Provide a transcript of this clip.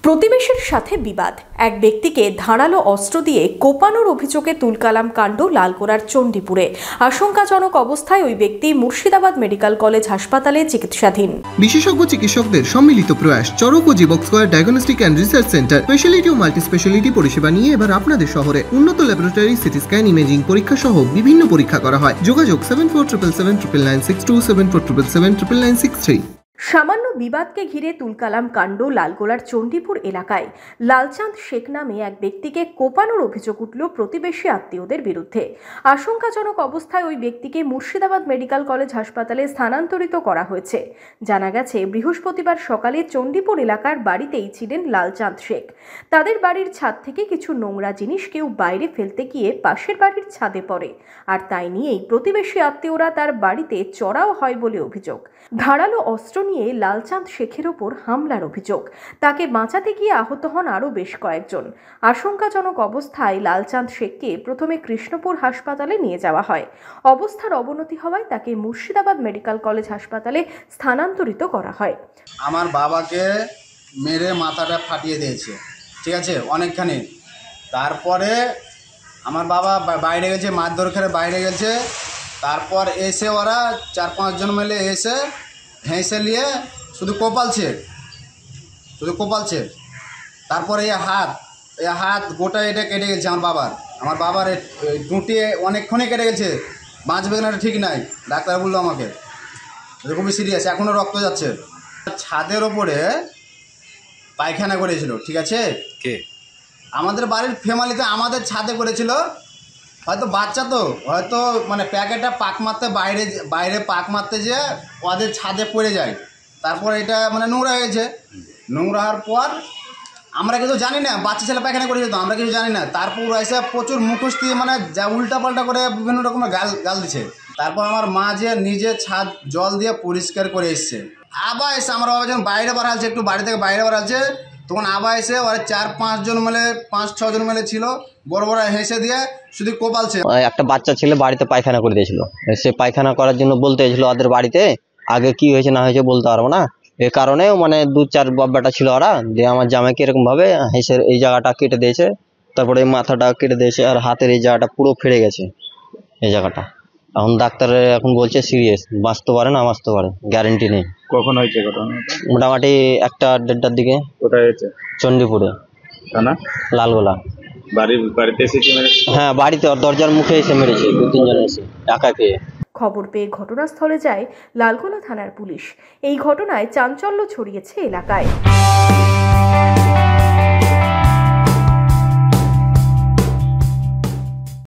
প্রতিবেশীর সাথে বিবাদ, এক ব্যক্তিকে ধারালো অস্ত্র দিয়ে কোপানোর অভিযোগে তুলকালাম কাণ্ড লালগোলার চণ্ডীপুরে। আশঙ্কাজনক অবস্থায় ওই ব্যক্তি মুর্শিদাবাদ মেডিকেল কলেজ হাসপাতালে চিকিৎসাধীন। বিশেষজ্ঞ চিকিৎসকদের সম্মিলিত প্রয়াস চরক ও Jivak square diagnostic and research centre speciality ও মাল্টি স্পেশালিটি পরিষেবা নিয়ে এবার আপনাদের শহরে উন্নত ল্যাবরেটরি, সিটি স্ক্যান, ইমেজিং পরীক্ষা সহ বিভিন্ন পরীক্ষা করা হয়। যোগাযোগ 7477799962, 7477799963। সামান্য বিবাদকে ঘিরে তুলকালাম কাণ্ড লালগোলার চণ্ডীপুর এলাকায়। লালচাঁদ শেখ নামে এক ব্যক্তিকে কোপানোর অভিযোগ উঠল প্রতিবেশী আত্মীয়দের বিরুদ্ধে। আশঙ্কাজনক অবস্থায় ওই ব্যক্তিকে মুর্শিদাবাদ মেডিকেল কলেজ হাসপাতালে স্থানান্তরিত করা হয়েছে। জানা গেছে, বৃহস্পতিবার সকালে চণ্ডীপুর এলাকার বাড়িতেই ছিলেন লালচাঁদ শেখ। তাদের বাড়ির ছাদ থেকে কিছু নোংরা জিনিস কেউ বাইরে ফেলতে গিয়ে পাশের বাড়ির ছাদে পড়ে, আর তাই নিয়েই প্রতিবেশী আত্মীয়রা তার বাড়িতে চড়াও হয় বলে অভিযোগ। ধারালো অস্ত্র নিয়ে লালচাঁদ শেখের ওপর হামলার অভিযোগ। তাকে বাঁচাতে গিয়ে আহত হন আরও বেশ কয়েকজন। আশঙ্কাজনক অবস্থায় লালচাঁদ শেখকে প্রথমে কৃষ্ণপুর হাসপাতালে নিয়ে যাওয়া হয়। অবস্থার অবনতি হওয়ায় তাকে মুর্শিদাবাদ মেডিকেল কলেজ হাসপাতালে স্থানান্তরিত করা হয়। আমার বাবাকে মেরে মাথাটা ফাটিয়ে দিয়েছে, ঠিক আছে, অনেকখানি। তারপরে আমার বাবা বাইরে গেছে, মারধর করে বাইরে গেছে। তারপর এসে ওরা 4-5 জন মিলে এসে হেঁসে নিয়ে শুধু কোপালছে। তারপরে এই হাত গোটা এটা কেটে গেছে আমার বাবার টুঁটি অনেকক্ষণই কেটে গেছে, বাঁচবে না ঠিক নাই। ডাক্তার বললো আমাকে খুবই সিরিয়াস, এখনও রক্ত যাচ্ছে। ছাদের ওপরে পায়খানা করেছিল, ঠিক আছে, কে আমাদের বাড়ির ফ্যামিলিতে আমাদের ছাদে করেছিল। হয়তো বাচ্চা তো হয়তো মানে প্যাকেটটা পাক মারতে বাইরে পাক মারতে যে ওদের ছাদে পড়ে যায়। তারপর এটা মানে নোংরা হয়ে গেছে। নোংরা হওয়ার পর আমরা কিছু জানি না, বাচ্চা ছেলে পায়খানা করেছে তো আমরা কিছু জানি না। তারপর এসে প্রচুর মুখোশ দিয়ে মানে যা উল্টাপাল্টা করে বিভিন্ন রকমের গাল দিচ্ছে। তারপর আমার মা যে নিজে ছাদ জল দিয়ে পরিষ্কার করে এসছে। আবার এসে আমার বাবা যখন বাইরে বাড়াচ্ছে, একটু বাড়ি থেকে বাইরে বাড়াচ্ছে, তখন আবার এসে ওরা 4-5 জন মিলে 5-6 জন মিলে ছিল, বড় বড় হেসে দিয়ে শুধু কোপালছে। একটা বাচ্চা ছেলে বাড়িতে পায়খানা করে দিয়েছিল। সে পায়খানা করার জন্য বলতে এসেছিল ওদের বাড়িতে, আগে কি হয়েছে না হয়েছে বলতে পারবো না। এ কারণে মানে 2-4 বাব্বাটা ছিল ওরা, যে আমার জামাইকে এরকম ভাবে হেসে এই জায়গাটা কেটে দিয়েছে, তারপরে এই মাথাটা কেটে দিয়েছে, আর হাতের এই জায়গাটা পুরো ফেড়ে গেছে। এই জায়গাটা এখন ডাক্তারে এখন বলছে সিরিয়াস, বাঁচতে পারে না বাঁচতে পারে, গ্যারেন্টি নেই। কখন হয়েছে ঘটনা? মোটামুটি 1-1:30টার দিকে। কোথায় হয়েছে? চণ্ডীপুরে থানা, লালগোলা। বাড়িতে এসে হ্যাঁ, বাড়িতে দরজার মুখে এসে মেরেছে, 2-3 জন এসে একা পেয়ে। খবর পেয়ে ঘটনাস্থলে যায় লালগোলা থানার পুলিশ। এই ঘটনায় চাঞ্চল্য ছড়িয়েছে এলাকায়।